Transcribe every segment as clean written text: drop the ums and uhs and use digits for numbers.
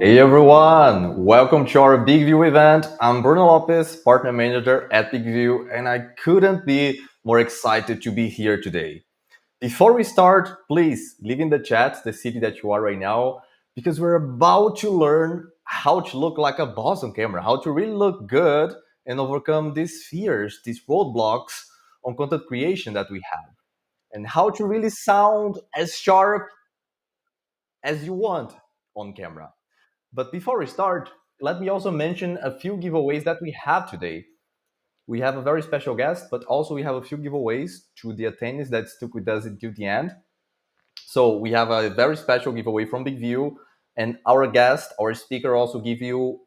Hey everyone, welcome to our Big View event. I'm Bruno Lopez, partner manager at Big View, and I couldn't be more excited to be here today. Before we start, please leave in the chat the city that you are right now, because we're about to learn how to look like a boss on camera, how to really look good and overcome these fears, these roadblocks on content creation that we have, and how to really sound as sharp as you want on camera. But before we start, let me also mention a few giveaways that we have today. We have a very special guest, but also we have a few giveaways to the attendees that stuck with us until the end. So we have a very special giveaway from Big View, and our guest, our speaker, also give you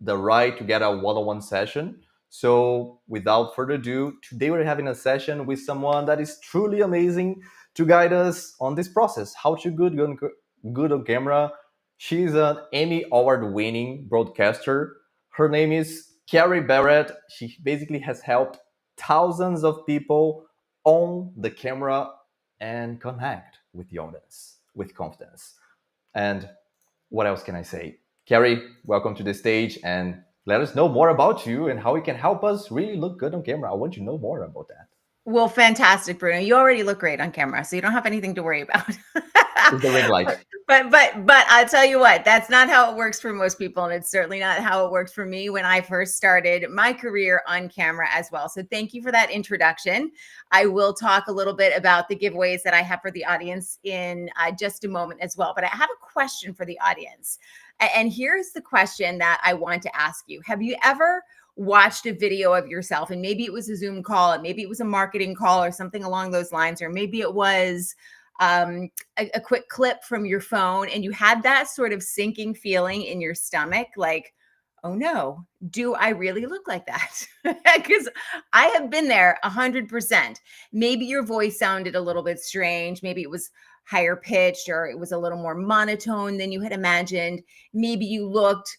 the right to get a one-on-one session. So without further ado, today we're having a session with someone that is truly amazing to guide us on this process, how to good on camera. She's an Emmy Award-winning broadcaster. Her name is Carrie Barrett. She basically has helped thousands of people on the camera and connect with the audience with confidence. And what else can I say? Carrie, welcome to the stage and let us know more about you and how you can help us really look good on camera. I want to know more about that. Well, fantastic, Bruno. You already look great on camera, so you don't have anything to worry about. It's the ring light. but I'll tell you what, that's not how it works for most people, and it's certainly not how it worked for me when I first started my career on camera as well. So thank you for that introduction. I will talk a little bit about the giveaways that I have for the audience in just a moment as well. But I have a question for the audience, and here's the question that I want to ask you. Have you ever watched a video of yourself, and maybe it was a Zoom call, and maybe it was a marketing call or something along those lines, or maybe it was a quick clip from your phone, and you had that sort of sinking feeling in your stomach, like, oh no, do I really look like that? Because I have been there 100%. Maybe your voice sounded a little bit strange. Maybe it was higher pitched, or it was a little more monotone than you had imagined. Maybe you looked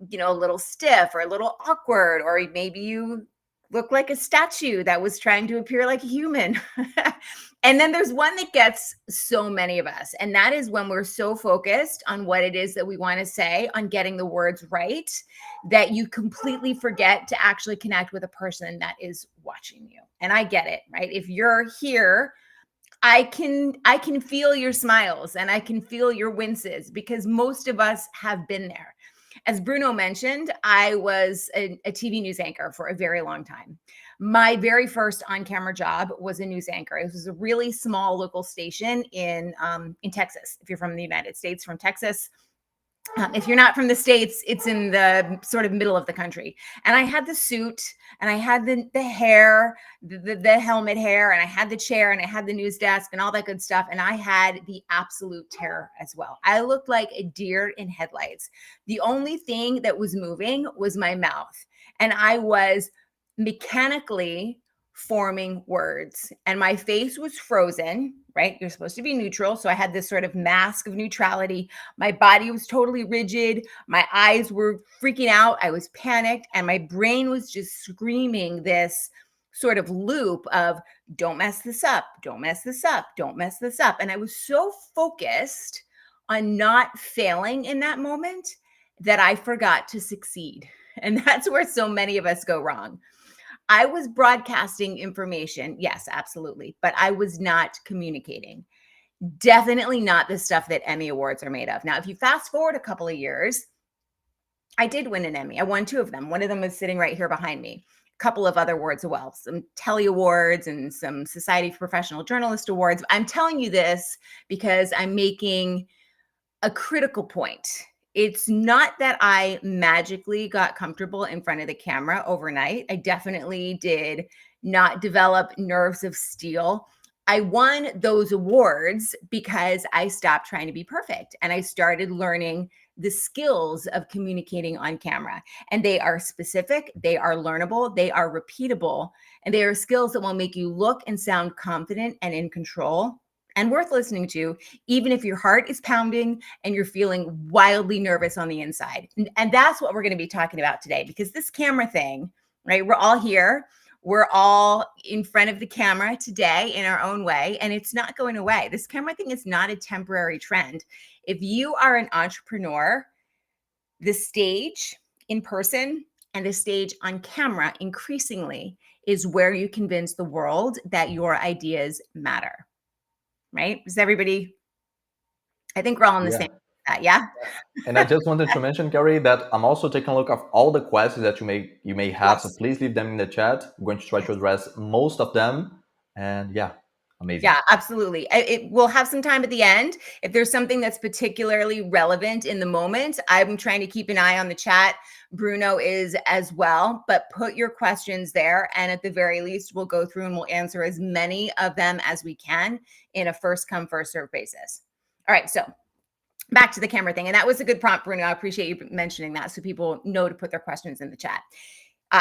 a little stiff or a little awkward, or maybe you look like a statue that was trying to appear like a human. And then there's one that gets so many of us, and that is when we're so focused on what it is that we want to say, on getting the words right, that you completely forget to actually connect with a person that is watching you. And I get it, right? If you're here, I can feel your smiles and I can feel your winces, because most of us have been there. As Bruno mentioned, I was a TV news anchor for a very long time. My very first on-camera job was a news anchor. It was a really small local station in Texas. If you're from the United States, from Texas. If you're not from the States, it's in the sort of middle of the country. And I had the suit, and I had the hair, the helmet hair, and I had the chair, and I had the news desk and all that good stuff. And I had the absolute terror as well. I looked like a deer in headlights. The only thing that was moving was my mouth. And I was mechanically forming words, and my face was frozen, right? You're supposed to be neutral. So I had this sort of mask of neutrality. My body was totally rigid. My eyes were freaking out. I was panicked, and my brain was just screaming this sort of loop of, don't mess this up, don't mess this up, don't mess this up. And I was so focused on not failing in that moment that I forgot to succeed. And that's where so many of us go wrong. I was broadcasting information. Yes, absolutely. But I was not communicating. Definitely not the stuff that Emmy Awards are made of. Now, if you fast forward a couple of years, I did win an Emmy. I won 2 of them. One of them is sitting right here behind me. A couple of other awards as well, some Telly Awards and some Society for Professional Journalist Awards. I'm telling you this because I'm making a critical point. It's not that I magically got comfortable in front of the camera overnight. I definitely did not develop nerves of steel. I won those awards because I stopped trying to be perfect, and I started learning the skills of communicating on camera. And they are specific, they are learnable, they are repeatable, and they are skills that will make you look and sound confident and in control and worth listening to, even if your heart is pounding and you're feeling wildly nervous on the inside. And that's what we're going to be talking about today, because this camera thing, right? We're all here. We're all in front of the camera today in our own way, and it's not going away. This camera thing is not a temporary trend. If you are an entrepreneur, The stage in person and the stage on camera increasingly is where you convince the world that your ideas matter, right? Is everybody, I think we're all on the Yeah. same, yeah? And I just wanted to mention, Carrie, that I'm also taking a look at all the questions that you may have. So Yes. please leave them in the chat. I'm going to try to Yes. address most of them. And yeah, amazing. Yeah, absolutely. It will have some time at the end. If there's something that's particularly relevant in the moment, I'm trying to keep an eye on the chat. Bruno is as well, but put your questions there. And at the very least, we'll go through and we'll answer as many of them as we can in a first come, first serve basis. All right. So back to the camera thing. And that was a good prompt, Bruno. I appreciate you mentioning that so people know to put their questions in the chat.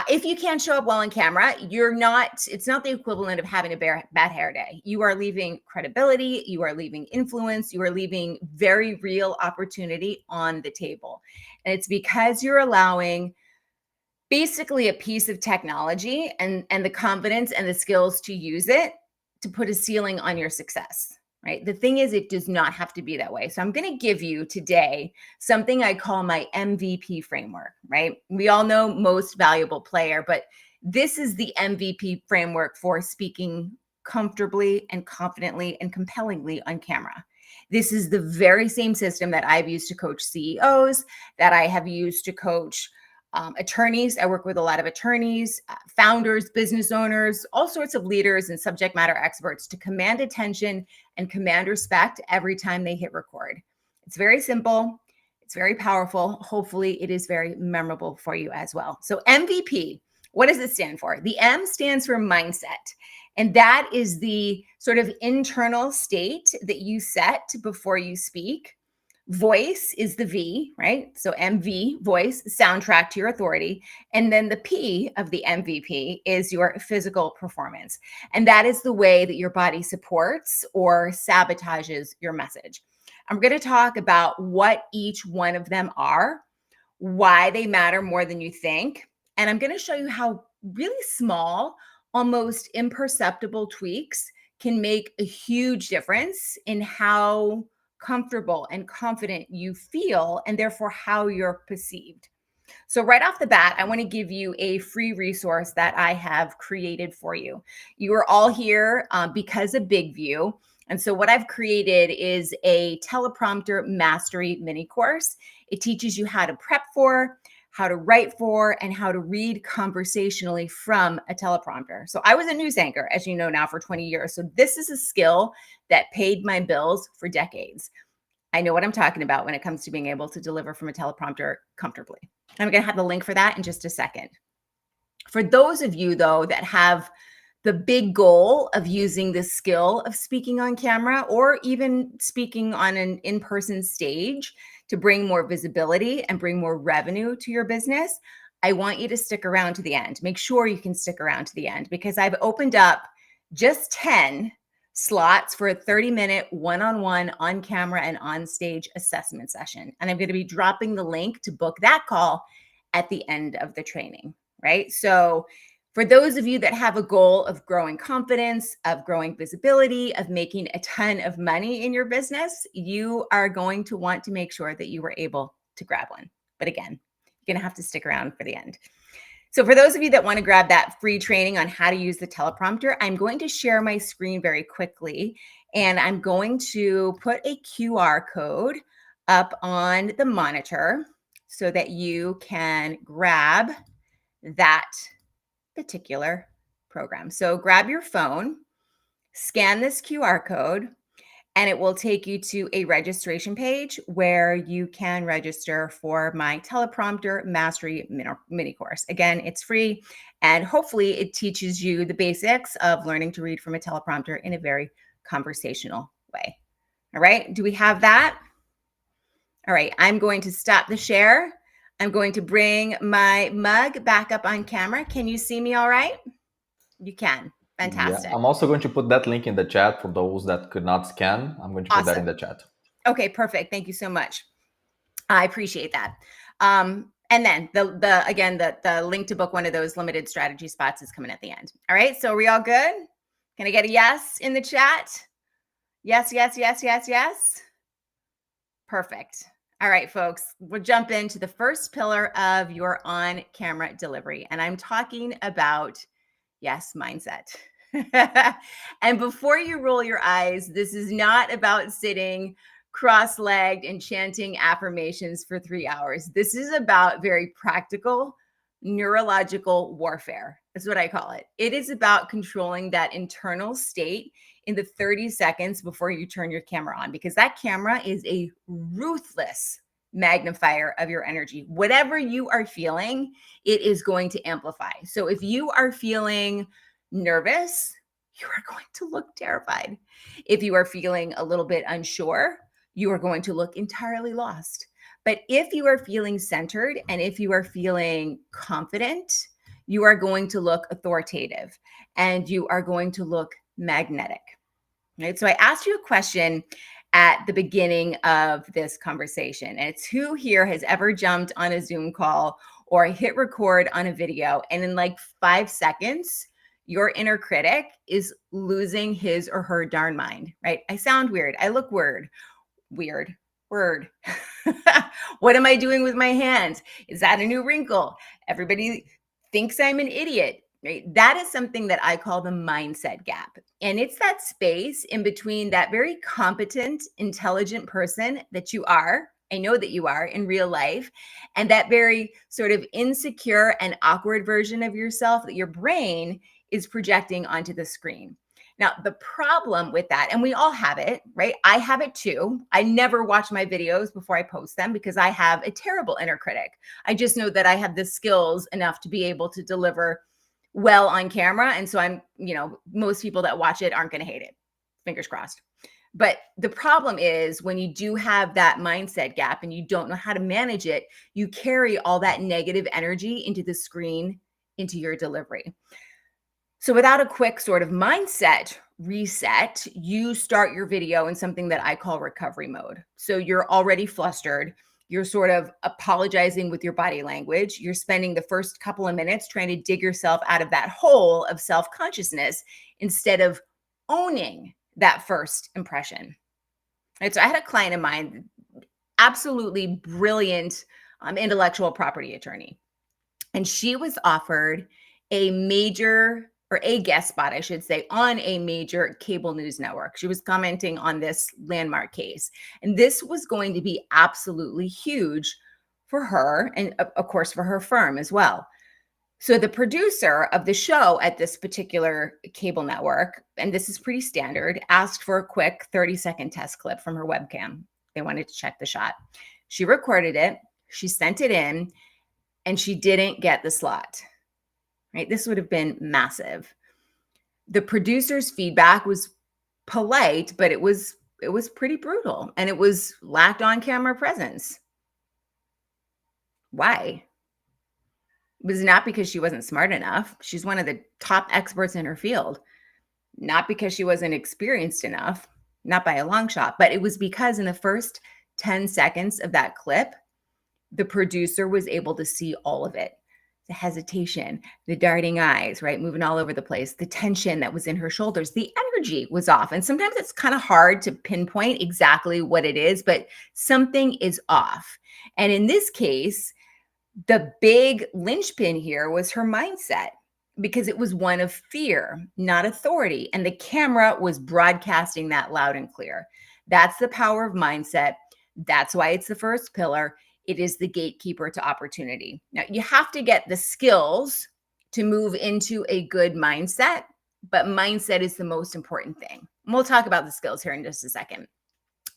If you can't show up well on camera, it's not the equivalent of having a bad hair day. You are leaving credibility, you are leaving influence, you are leaving very real opportunity on the table. And it's because you're allowing basically a piece of technology and the confidence and the skills to use it to put a ceiling on your success. Right. The thing is, it does not have to be that way. So I'm going to give you today something I call my MVP framework. Right. We all know most valuable player, but this is the MVP framework for speaking comfortably and confidently and compellingly on camera. This is the very same system that I've used to coach CEOs, that I have used to coach attorneys. I work with a lot of attorneys, founders, business owners, all sorts of leaders and subject matter experts to command attention and command respect every time they hit record. It's very simple. It's very powerful. Hopefully it is very memorable for you as well. So MVP, what does it stand for? The M stands for mindset. And that is the sort of internal state that you set before you speak. Voice is the V, right? So MV, voice, soundtrack to your authority. And then the P of the MVP is your physical performance. And that is the way that your body supports or sabotages your message. I'm going to talk about what each one of them are, why they matter more than you think. And I'm going to show you how really small, almost imperceptible tweaks can make a huge difference in how comfortable and confident you feel, and therefore how you're perceived. So right off the bat, I want to give you a free resource that I have created for you. You are all here because of Big View. And so what I've created is a teleprompter mastery mini course. It teaches you how to prep for, how to write for, and how to read conversationally from a teleprompter. So I was a news anchor, as you know now, for 20 years. So this is a skill that paid my bills for decades. I know what I'm talking about when it comes to being able to deliver from a teleprompter comfortably. I'm going to have the link for that in just a second. For those of you, though, that have the big goal of using the skill of speaking on camera or even speaking on an in-person stage to bring more visibility and bring more revenue to your business, I want you to stick around to the end. Make sure you can stick around to the end because I've opened up just 10 slots for a 30-minute one-on-one on-camera and on-stage assessment session. And I'm going to be dropping the link to book that call at the end of the training, right? So for those of you that have a goal of growing confidence, of growing visibility, of making a ton of money in your business, you are going to want to make sure that you were able to grab one. But again, you're going to have to stick around for the end. So for those of you that want to grab that free training on how to use the teleprompter, I'm going to share my screen very quickly, and I'm going to put a QR code up on the monitor so that you can grab that particular program. So grab your phone, scan this QR code, and it will take you to a registration page where you can register for my teleprompter mastery mini course. Again, it's free, and hopefully it teaches you the basics of learning to read from a teleprompter in a very conversational way. All right, do we have that? All right, I'm going to stop the share. I'm going to bring my mug back up on camera. Can you see me all right? You can. Fantastic. Yeah, I'm also going to put that link in the chat for those that could not scan. I'm going to put that in the chat. Okay, perfect. Thank you so much. I appreciate that. And then the link to book one of those limited strategy spots is coming at the end. All right, so are we all good? Can I get a yes in the chat? Yes, yes, yes, yes, yes. Perfect. All right, folks, we'll jump into the first pillar of your on-camera delivery. And I'm talking about, yes, mindset. And before you roll your eyes, this is not about sitting cross-legged and chanting affirmations for 3 hours. This is about very practical neurological warfare. That's what I call it. It is about controlling that internal state in the 30 seconds before you turn your camera on, because that camera is a ruthless magnifier of your energy. Whatever you are feeling, it is going to amplify. So if you are feeling nervous, you are going to look terrified. If you are feeling a little bit unsure, you are going to look entirely lost. But if you are feeling centered and if you are feeling confident, you are going to look authoritative and you are going to look magnetic. Right? So I asked you a question at the beginning of this conversation, and it's who here has ever jumped on a Zoom call or hit record on a video, and in like 5 seconds, your inner critic is losing his or her darn mind, right? I sound weird. I look weird. Word. What am I doing with my hands? Is that a new wrinkle? Everybody thinks I'm an idiot. Right? That is something that I call the mindset gap. And it's that space in between that very competent, intelligent person that you are, I know that you are in real life, and that very sort of insecure and awkward version of yourself that your brain is projecting onto the screen. Now, the problem with that, and we all have it, right? I have it too. I never watch my videos before I post them because I have a terrible inner critic. I just know that I have the skills enough to be able to deliver well on camera. And so I'm, most people that watch it aren't going to hate it. Fingers crossed. But the problem is when you do have that mindset gap and you don't know how to manage it, you carry all that negative energy into the screen, into your delivery. So without a quick sort of mindset reset, you start your video in something that I call recovery mode. So you're already flustered. You're sort of apologizing with your body language. You're spending the first couple of minutes trying to dig yourself out of that hole of self-consciousness instead of owning that first impression. Right? So I had a client of mine, absolutely brilliant intellectual property attorney. And she was offered a major, or a guest spot, I should say, on a major cable news network. She was commenting on this landmark case. And this was going to be absolutely huge for her and, of course, for her firm as well. So the producer of the show at this particular cable network, and this is pretty standard, asked for a quick 30-second test clip from her webcam. They wanted to check the shot. She recorded it. She sent it in, and she didn't get the slot. Right? This would have been massive. The producer's feedback was polite, but it was pretty brutal, and it was lacked on-camera presence. Why? It was not because she wasn't smart enough. She's one of the top experts in her field. Not because she wasn't experienced enough, not by a long shot, but it was because in the first 10 seconds of that clip, the producer was able to see all of it. The hesitation, the darting eyes, right? Moving all over the place, the tension that was in her shoulders, the energy was off. And sometimes it's kind of hard to pinpoint exactly what it is, but something is off. And in this case, the big linchpin here was her mindset, because it was one of fear, not authority. And the camera was broadcasting that loud and clear. That's the power of mindset. That's why it's the first pillar. It is the gatekeeper to opportunity. Now, you have to get the skills to move into a good mindset, but mindset is the most important thing. And we'll talk about the skills here in just a second.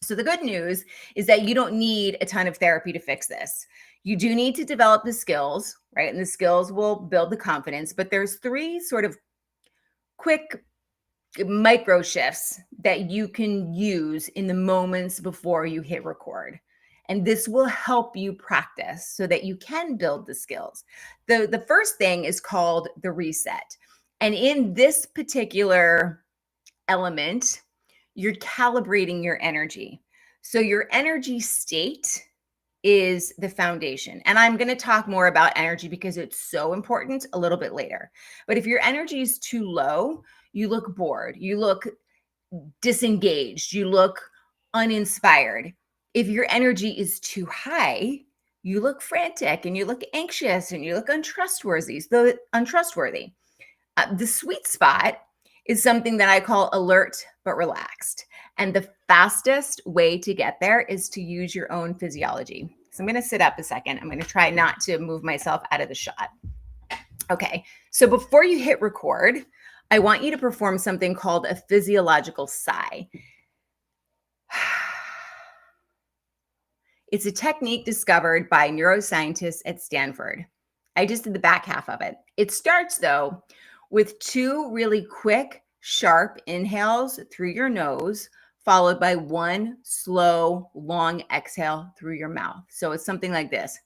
So the good news is that you don't need a ton of therapy to fix this. You do need to develop the skills, right? And the skills will build the confidence, but there's 3 sort of quick micro shifts that you can use in the moments before you hit record. And this will help you practice so that you can build the skills. The first thing is called the reset. And in this particular element, you're calibrating your energy. So your energy state is the foundation. And I'm going to talk more about energy because it's so important a little bit later. But if your energy is too low, you look bored, you look disengaged, you look uninspired. If your energy is too high, you look frantic and you look anxious and you look untrustworthy. The sweet spot is something that I call alert but relaxed. And the fastest way to get there is to use your own physiology. So I'm going to sit up a second. I'm going to try not to move myself out of the shot. Okay, so before you hit record, I want you to perform something called a physiological sigh. It's a technique discovered by neuroscientists at Stanford. I just did the back half of it. It starts, though, with 2 really quick, sharp inhales through your nose, followed by 1 slow, long exhale through your mouth. So it's something like this.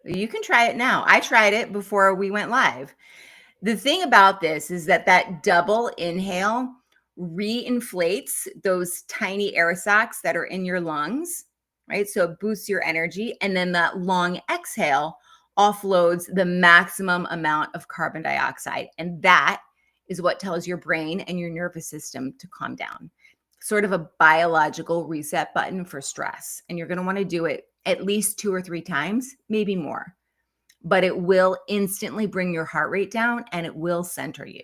You can try it now. I tried it before we went live. The thing about this is that double inhale reinflates those tiny air sacs that are in your lungs, right? So it boosts your energy. And then that long exhale offloads the maximum amount of carbon dioxide. And that is what tells your brain and your nervous system to calm down. Sort of a biological reset button for stress. And you're going to want to do it at least 2 or 3 times, maybe more. But it will instantly bring your heart rate down and it will center you.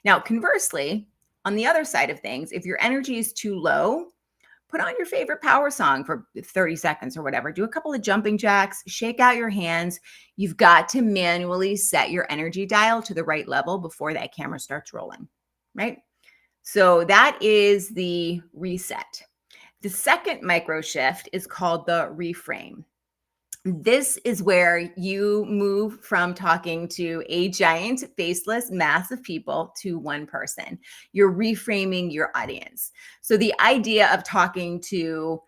Now, conversely, on the other side of things, if your energy is too low, put on your favorite power song for 30 seconds or whatever. Do a couple of jumping jacks, shake out your hands. You've got to manually set your energy dial to the right level before that camera starts rolling, right? So that is the reset. The second micro shift is called the reframe. This is where you move from talking to a giant, faceless mass of people to one person. You're reframing your audience. So the idea of talking to,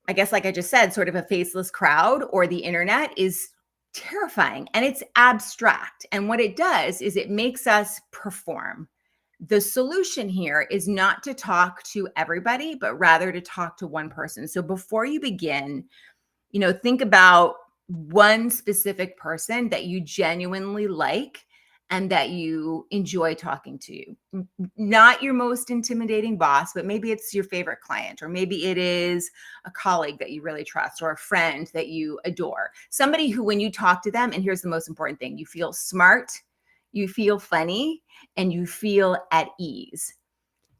I guess, like I just said, sort of a faceless crowd or the internet is terrifying and it's abstract. And what it does is it makes us perform. The solution here is not to talk to everybody, but rather to talk to one person. So before you begin, think about one specific person that you genuinely like and that you enjoy talking to. Not your most intimidating boss, but maybe it's your favorite client, or maybe it is a colleague that you really trust, or a friend that you adore. Somebody who, when you talk to them, and here's the most important thing, you feel smart, you feel funny, and you feel at ease.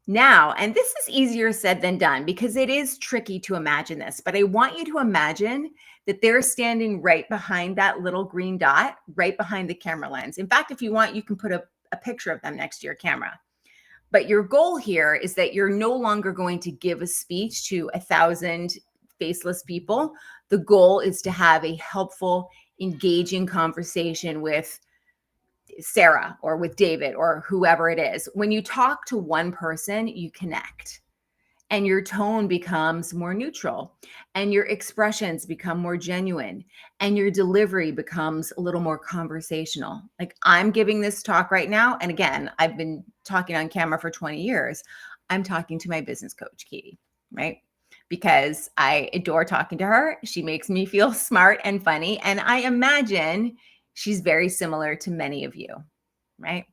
Now, and this is easier said than done because it is tricky to imagine this, but I want you to imagine that they're standing right behind that little green dot, right behind the camera lens. In fact, if you want, you can put a picture of them next to your camera. But your goal here is that you're no longer going to give a speech to 1,000 faceless people. The goal is to have a helpful, engaging conversation with Sarah or with David or whoever it is. When you talk to one person, you connect and your tone becomes more neutral and your expressions become more genuine and your delivery becomes a little more conversational. Like I'm giving this talk right now. And again, I've been talking on camera for 20 years. I'm talking to my business coach, Katie, right? Because I adore talking to her. She makes me feel smart and funny. And I imagine she's very similar to many of you, right?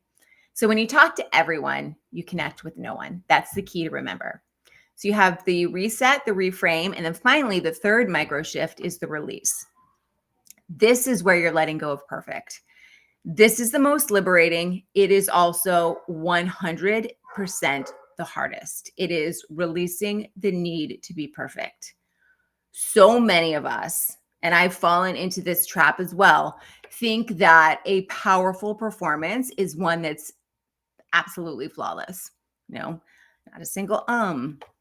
So when you talk to everyone, you connect with no one. That's the key to remember. So you have the reset, the reframe, and then finally the third micro shift is the release. This is where you're letting go of perfect. This is the most liberating. It is also 100% the hardest. It is releasing the need to be perfect. So many of us, and I've fallen into this trap as well, think that a powerful performance is one that's absolutely flawless. Not a single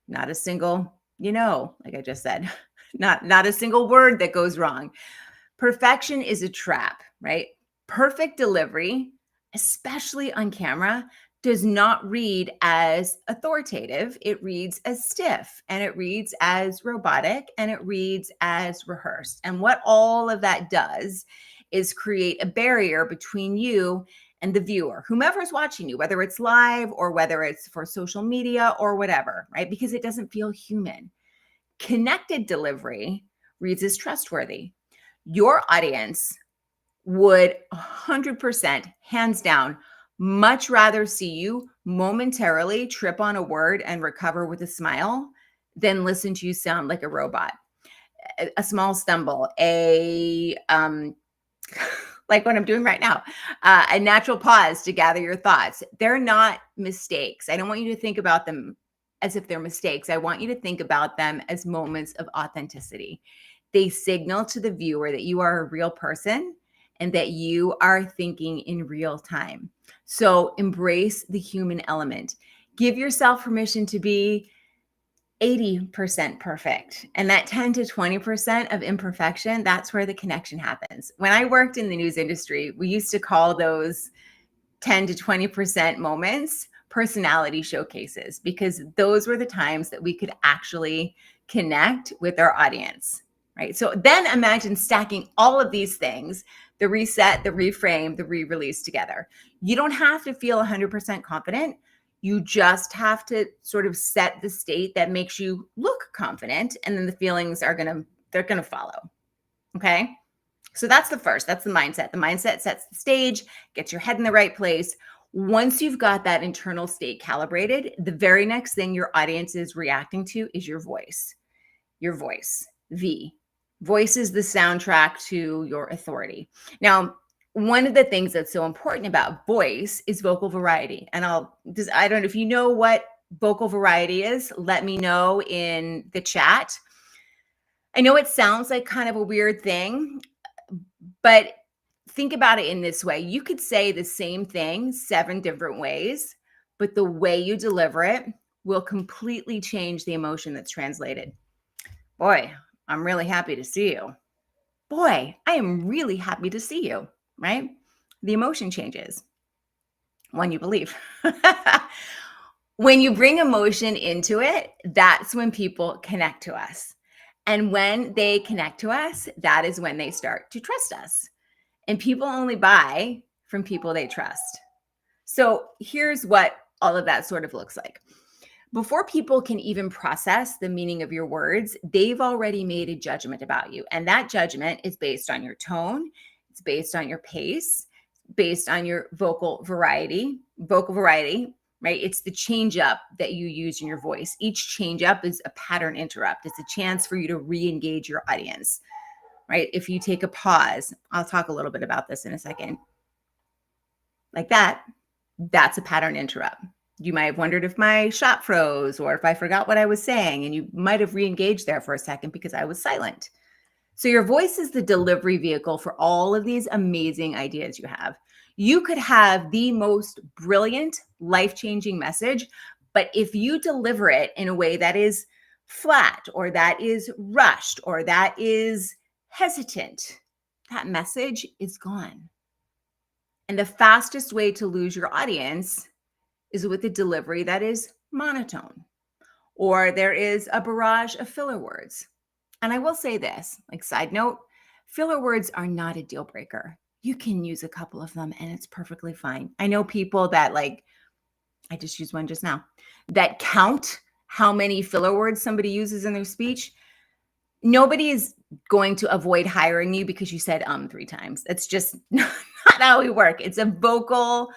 not a single, like I just said, not a single word that goes wrong. Perfection is a trap, right? Perfect delivery, especially on camera, does not read as authoritative. It reads as stiff and it reads as robotic and it reads as rehearsed. And what all of that does is create a barrier between you and the viewer, whomever's watching you, whether it's live or whether it's for social media or whatever, right? Because it doesn't feel human. Connected delivery reads as trustworthy. Your audience would 100%, hands down, much rather see you momentarily trip on a word and recover with a smile than listen to you sound like a robot. A small stumble, like what I'm doing right now, a natural pause to gather your thoughts. They're not mistakes. I don't want you to think about them as if they're mistakes. I want you to think about them as moments of authenticity. They signal to the viewer that you are a real person and that you are thinking in real time. So embrace the human element. Give yourself permission to be 80% perfect. And that 10 to 20% of imperfection, that's where the connection happens. When I worked in the news industry, we used to call those 10 to 20% moments personality showcases, because those were the times that we could actually connect with our audience, right? So then imagine stacking all of these things, the reset, the reframe, the re-release together. You don't have to feel 100% confident. You just have to sort of set the state that makes you look confident, and then the feelings are they're gonna follow. Okay. So that's the first, that's the mindset. The mindset sets the stage, gets your head in the right place. Once you've got that internal state calibrated, the very next thing your audience is reacting to is your voice. Your voice. Voice is the soundtrack to your authority. Now, one of the things that's so important about voice is vocal variety. And I don't know if you know what vocal variety is, let me know in the chat. I know it sounds like kind of a weird thing, but think about it in this way. You could say the same thing 7 different ways, but the way you deliver it will completely change the emotion that's translated. Boy, I'm really happy to see you. Boy, I am really happy to see you, right? The emotion changes when you believe. When you bring emotion into it, that's when people connect to us. And when they connect to us, that is when they start to trust us. And people only buy from people they trust. So here's what all of that sort of looks like. Before people can even process the meaning of your words, they've already made a judgment about you. And that judgment is based on your tone, it's based on your pace, based on your vocal variety, right? It's the change up that you use in your voice. Each change up is a pattern interrupt. It's a chance for you to re-engage your audience, right? If you take a pause, I'll talk a little bit about this in a second. Like that, that's a pattern interrupt. You might have wondered if my shot froze or if I forgot what I was saying, and you might have re-engaged there for a second because I was silent. So your voice is the delivery vehicle for all of these amazing ideas you have. You could have the most brilliant, life-changing message, but if you deliver it in a way that is flat or that is rushed or that is hesitant, that message is gone. And the fastest way to lose your audience is with a delivery that is monotone, or there is a barrage of filler words. And I will say this, like side note, filler words are not a deal breaker. You can use a couple of them and it's perfectly fine. I know people that I just used one just now, that count how many filler words somebody uses in their speech. Nobody is going to avoid hiring you because you said 3 times. It's just not how we work. It's a vocal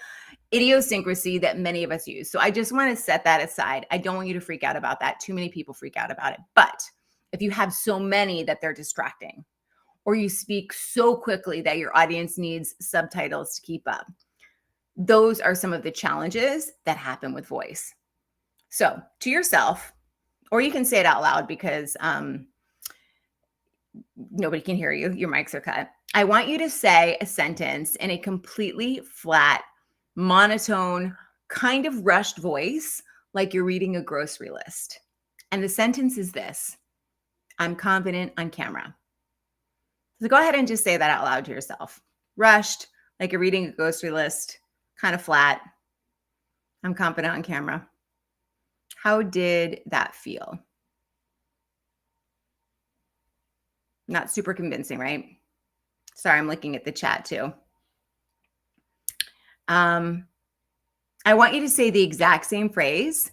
idiosyncrasy that many of us use. So I just want to set that aside. I don't want you to freak out about that. Too many people freak out about it. But if you have so many that they're distracting, or you speak so quickly that your audience needs subtitles to keep up, those are some of the challenges that happen with voice. So to yourself, or you can say it out loud because nobody can hear you. Your mics are cut. I want you to say a sentence in a completely flat, monotone, kind of rushed voice, like you're reading a grocery list. And the sentence is this: I'm confident on camera. So go ahead and just say that out loud to yourself. Rushed, like you're reading a grocery list, kind of flat. I'm confident on camera. How did that feel? Not super convincing, right? Sorry, I'm looking at the chat too. I want you to say the exact same phrase,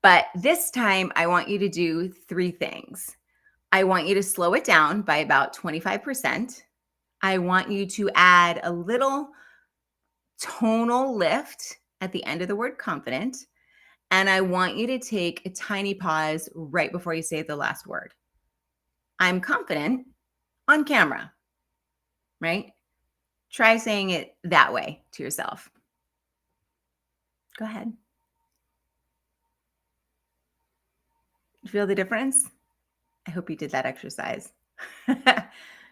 but this time I want you to do 3 things. I want you to slow it down by about 25%. I want you to add a little tonal lift at the end of the word confident. And I want you to take a tiny pause right before you say the last word. I'm confident on camera, right? Try saying it that way to yourself. Go ahead. You feel the difference? I hope you did that exercise.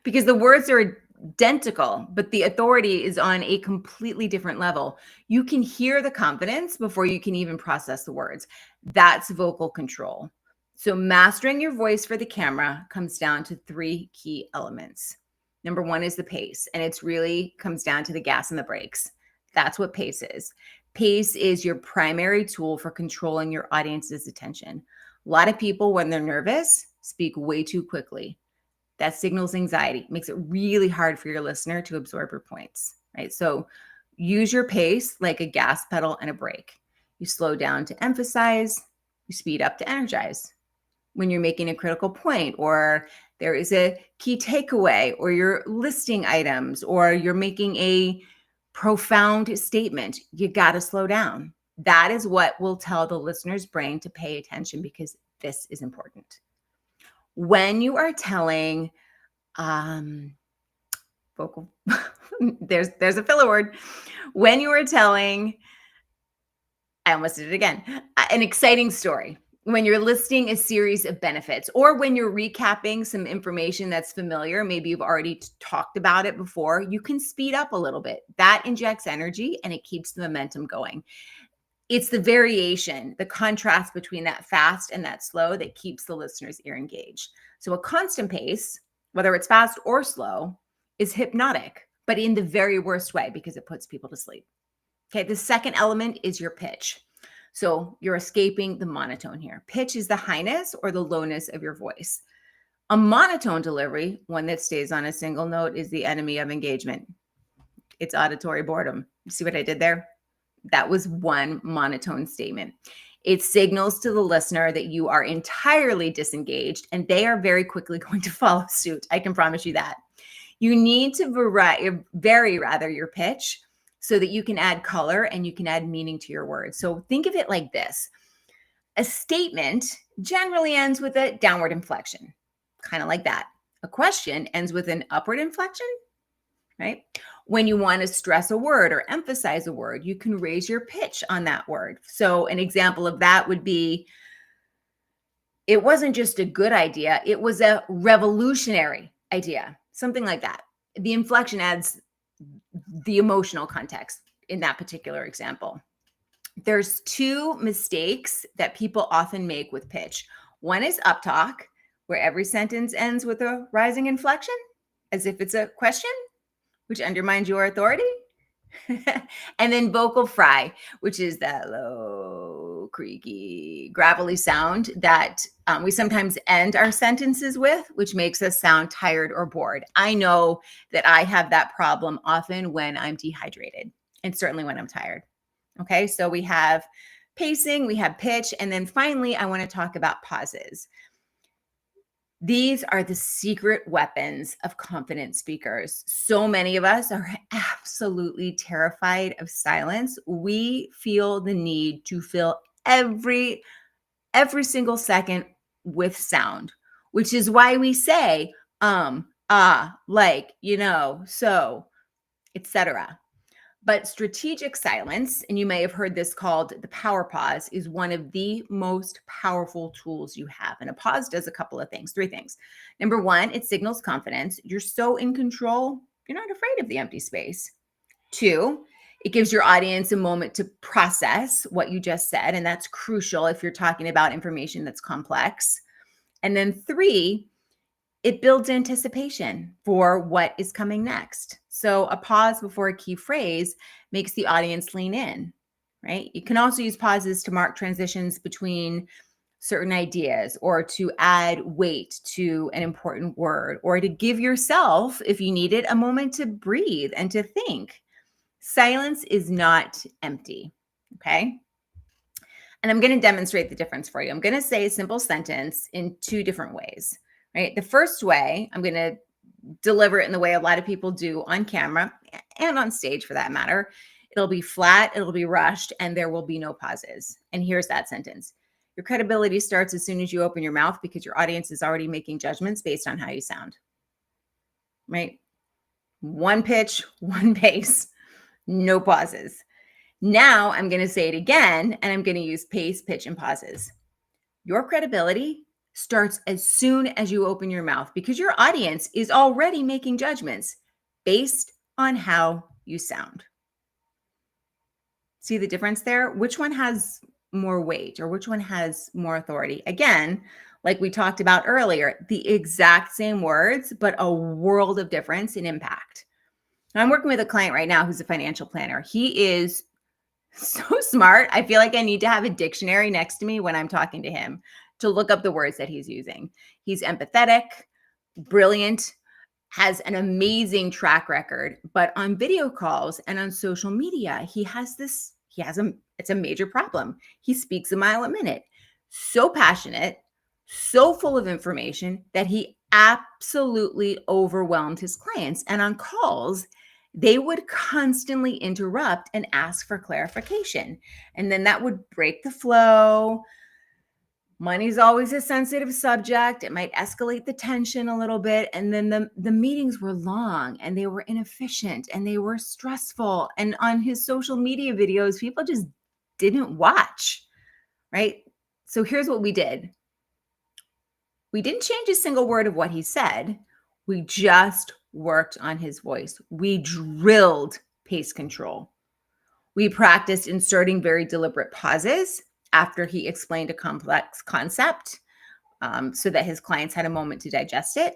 Because the words are identical, but the authority is on a completely different level. You can hear the confidence before you can even process the words. That's vocal control. So mastering your voice for the camera comes down to 3 key elements. Number 1 is the pace, and it's really comes down to the gas and the brakes. That's what pace is. Pace is your primary tool for controlling your audience's attention. A lot of people, when they're nervous, speak way too quickly. That signals anxiety, makes it really hard for your listener to absorb your points, right? So use your pace like a gas pedal and a brake. You slow down to emphasize, you speed up to energize. When you're making a critical point, or there is a key takeaway, or you're listing items, or you're making a profound statement, you got to slow down. That is what will tell the listener's brain to pay attention, because this is important. When you are telling vocal, there's a filler word. When you are telling, I almost did it again, an exciting story, when you're listing a series of benefits, or when you're recapping some information that's familiar, maybe you've already talked about it before, you can speed up a little bit. That injects energy and it keeps the momentum going. It's the variation, the contrast between that fast and that slow that keeps the listener's ear engaged. So a constant pace, whether it's fast or slow, is hypnotic, but in the very worst way, because it puts people to sleep. Okay, the second element is your pitch. So you're escaping the monotone here. Pitch is the highness or the lowness of your voice. A monotone delivery, one that stays on a single note, is the enemy of engagement. It's auditory boredom. You see what I did there? That was one monotone statement. It signals to the listener that you are entirely disengaged, and they are very quickly going to follow suit. I can promise you that. You need to vary your pitch so that you can add color and you can add meaning to your words. So think of it like this. A statement generally ends with a downward inflection, kind of like that. A question ends with an upward inflection, right? When you want to stress a word or emphasize a word, you can raise your pitch on that word. So an example of that would be, it wasn't just a good idea, it was a revolutionary idea, something like that. The inflection adds the emotional context in that particular example. There's 2 mistakes that people often make with pitch. One is uptalk, where every sentence ends with a rising inflection, as if it's a question, which undermines your authority. And then vocal fry, which is that low, creaky, gravelly sound that we sometimes end our sentences with, which makes us sound tired or bored. I know that I have that problem often when I'm dehydrated, and certainly when I'm tired. Okay, so we have pacing, we have pitch, and then finally, I want to talk about pauses. These are the secret weapons of confident speakers. So many of us are absolutely terrified of silence. We feel the need to fill every single second with sound, which is why we say like, so, etc. But strategic silence, and you may have heard this called the power pause, is one of the most powerful tools you have. And a pause does a couple of things, 3 things. Number 1, it signals confidence. You're so in control, you're not afraid of the empty space. 2, it gives your audience a moment to process what you just said. And that's crucial if you're talking about information that's complex. And then 3, it builds anticipation for what is coming next. So a pause before a key phrase makes the audience lean in, right? You can also use pauses to mark transitions between certain ideas, or to add weight to an important word, or to give yourself, if you need it, a moment to breathe and to think. Silence is not empty, okay? And I'm going to demonstrate the difference for you. I'm going to say a simple sentence in 2 different ways. Right. The first way, I'm going to deliver it in the way a lot of people do on camera and on stage for that matter. It'll be flat, it'll be rushed, and there will be no pauses. And here's that sentence. Your credibility starts as soon as you open your mouth because your audience is already making judgments based on how you sound. Right? One pitch, one pace, no pauses. Now I'm going to say it again, and I'm going to use pace, pitch, and pauses. Your credibility starts as soon as you open your mouth because your audience is already making judgments based on how you sound. See the difference there? Which one has more weight or which one has more authority? Again, like we talked about earlier, the exact same words, but a world of difference in impact. Now, I'm working with a client right now who's a financial planner. He is so smart. I feel like I need to have a dictionary next to me when I'm talking to him to look up the words that he's using. He's empathetic, brilliant, has an amazing track record, but on video calls and on social media, it's a major problem. He speaks a mile a minute, so passionate, so full of information that he absolutely overwhelmed his clients. And on calls, they would constantly interrupt and ask for clarification. And then that would break the flow. Money's always a sensitive subject. It might escalate the tension a little bit. And then the meetings were long and they were inefficient and they were stressful. And on his social media videos, people just didn't watch, right? So here's what we did. We didn't change a single word of what he said. We just worked on his voice. We drilled pace control. We practiced inserting very deliberate pauses after he explained a complex concept so that his clients had a moment to digest it.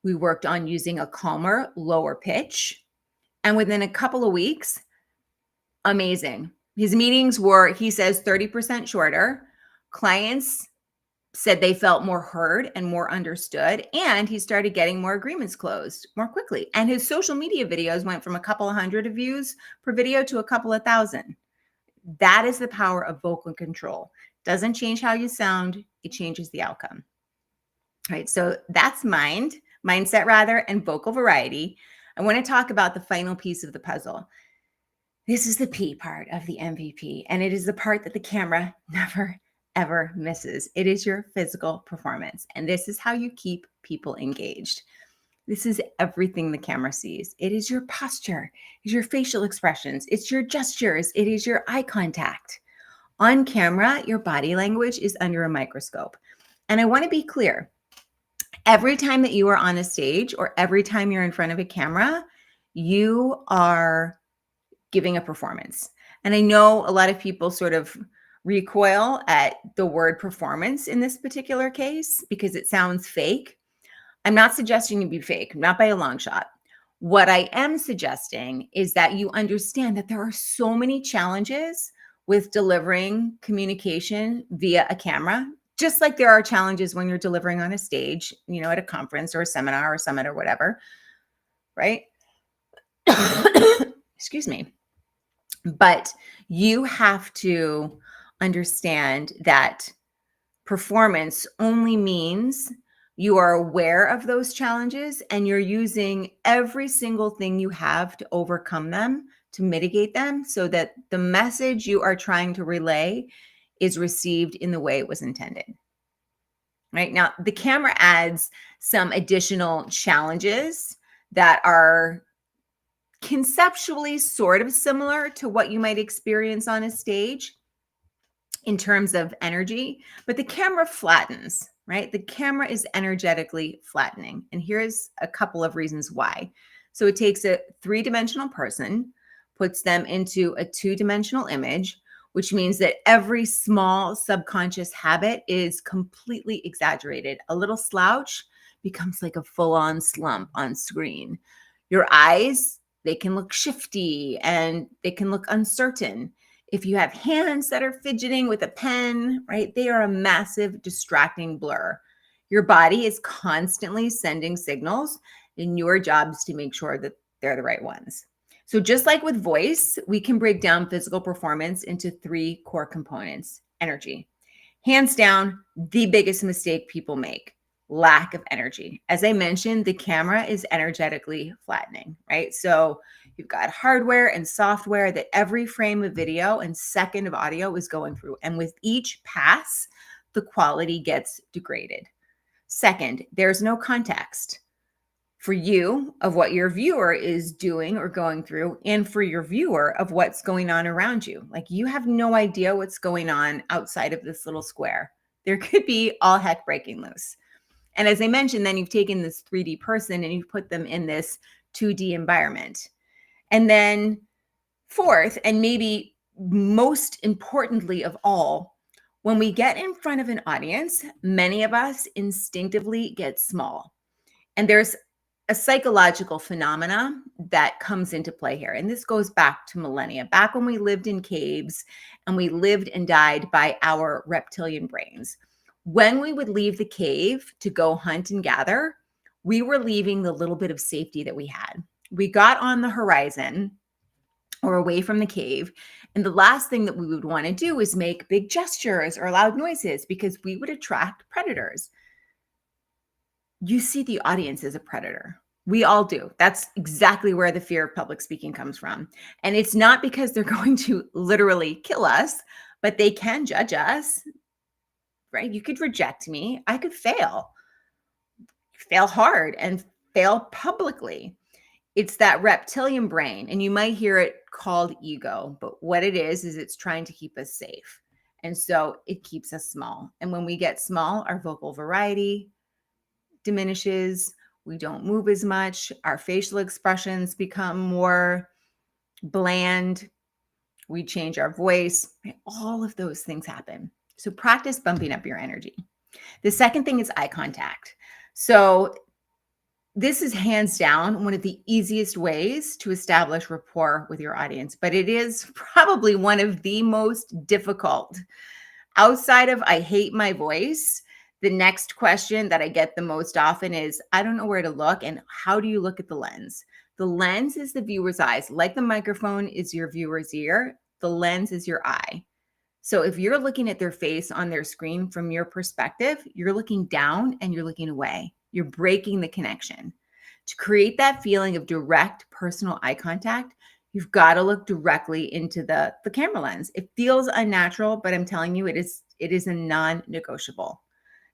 We worked on using a calmer, lower pitch. And within a couple of weeks, amazing. His meetings were, he says, 30% shorter. Clients said they felt more heard and more understood. And he started getting more agreements closed more quickly. And his social media videos went from a couple of hundred views per video to a couple of thousand. That is the power of vocal control. Doesn't change how you sound, it changes the outcome. All right, so that's mindset rather, and vocal variety. I want to talk about the final piece of the puzzle. This is the P part of the MVP, and it is the part that the camera never, ever misses. It is your physical performance, and this is how you keep people engaged. This is everything the camera sees. It is your posture, it's your facial expressions, it's your gestures, it is your eye contact. On camera, your body language is under a microscope. And I want to be clear. Every time that you are on a stage or every time you're in front of a camera, you are giving a performance. And I know a lot of people sort of recoil at the word performance in this particular case because it sounds fake. I'm not suggesting you be fake, not by a long shot. What I am suggesting is that you understand that there are so many challenges with delivering communication via a camera, just like there are challenges when you're delivering on a stage, at a conference or a seminar or summit or whatever, right? Excuse me. But you have to understand that performance only means you are aware of those challenges and you're using every single thing you have to overcome them, to mitigate them, so that the message you are trying to relay is received in the way it was intended. Right now, the camera adds some additional challenges that are conceptually sort of similar to what you might experience on a stage in terms of energy, but the camera flattens. Right? The camera is energetically flattening. And here's a couple of reasons why. So it takes a three-dimensional person, puts them into a two-dimensional image, which means that every small subconscious habit is completely exaggerated. A little slouch becomes like a full-on slump on screen. Your eyes, they can look shifty and they can look uncertain. If you have hands that are fidgeting with a pen, right, they are a massive distracting blur. Your body is constantly sending signals, and your job is to make sure that they're the right ones. So just like with voice, we can break down physical performance into three core components. Energy. Hands down, the biggest mistake people make. lack of energy. As I mentioned, the camera is energetically flattening, right? So you've got hardware and software that every frame of video and second of audio is going through. And with each pass, the quality gets degraded. Second, there's no context for you of what your viewer is doing or going through, and for your viewer of what's going on around you. Like, you have no idea what's going on outside of this little square. There could be all heck breaking loose. And as I mentioned, then you've taken this 3D person and you've put them in this 2D environment. And then fourth, and maybe most importantly of all, when we get in front of an audience, many of us instinctively get small. And there's a psychological phenomena that comes into play here. And this goes back to millennia, back when we lived in caves and we lived and died by our reptilian brains. When we would leave the cave to go hunt and gather, we were leaving the little bit of safety that we had. We got on the horizon or away from the cave, and the last thing that we would want to do is make big gestures or loud noises because we would attract predators. You see the audience as a predator. We all do. That's exactly where the fear of public speaking comes from. And it's not because they're going to literally kill us, but they can judge us, right? You could reject me. I could fail hard and fail publicly. It's that reptilian brain, and you might hear it called ego, but what it is it's trying to keep us safe. And so it keeps us small. And when we get small, our vocal variety diminishes. We don't move as much. Our facial expressions become more bland. We change our voice. Right? All of those things happen. So practice bumping up your energy. The second thing is eye contact. So this is hands down one of the easiest ways to establish rapport with your audience, but it is probably one of the most difficult. Outside of I hate my voice, the next question that I get the most often is, I don't know where to look, and how do you look at the lens? The lens is the viewer's eyes. Like the microphone is your viewer's ear, the lens is your eye. So if you're looking at their face on their screen from your perspective, you're looking down and you're looking away. You're breaking the connection. To create that feeling of direct personal eye contact, you've got to look directly into the camera lens. It feels unnatural, but I'm telling you, it is a non-negotiable.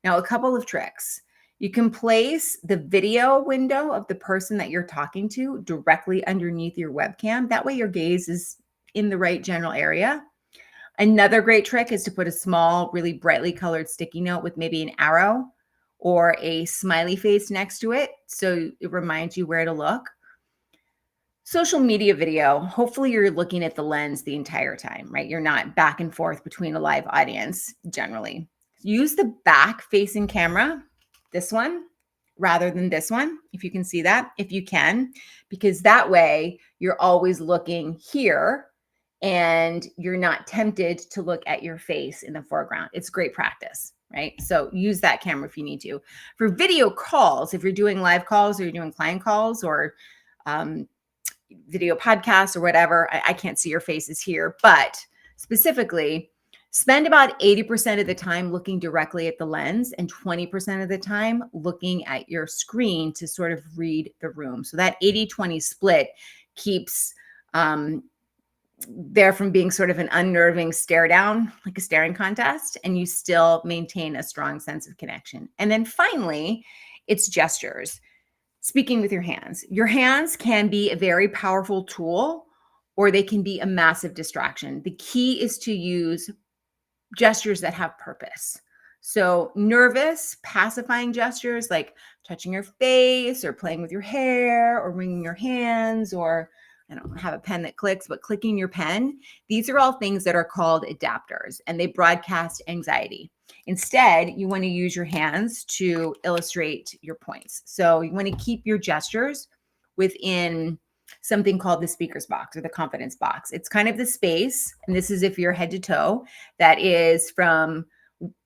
Now, a couple of tricks. You can place the video window of the person that you're talking to directly underneath your webcam. That way your gaze is in the right general area. Another great trick is to put a small, really brightly colored sticky note with maybe an arrow or a smiley face next to it, so it reminds you where to look. Social media video, hopefully you're looking at the lens the entire time, right? You're not back and forth between a live audience generally. Use the back-facing camera, this one, rather than this one, if you can see that, if you can, because that way you're always looking here and you're not tempted to look at your face in the foreground. It's great practice, right? So use that camera if you need to. For video calls, if you're doing live calls or you're doing client calls or video podcasts or whatever, I can't see your faces here, but specifically, spend about 80% of the time looking directly at the lens and 20% of the time looking at your screen to sort of read the room. So that 80-20 split keeps there from being sort of an unnerving stare down, like a staring contest, and you still maintain a strong sense of connection. And then finally, it's gestures. Speaking with your hands. Your hands can be a very powerful tool, or they can be a massive distraction. The key is to use gestures that have purpose. So nervous, pacifying gestures like touching your face or playing with your hair or wringing your hands, or I don't have a pen that clicks, but clicking your pen. These are all things that are called adapters, and they broadcast anxiety. Instead, you want to use your hands to illustrate your points. So you want to keep your gestures within something called the speaker's box or the confidence box. It's kind of the space, and this is if you're head to toe, that is from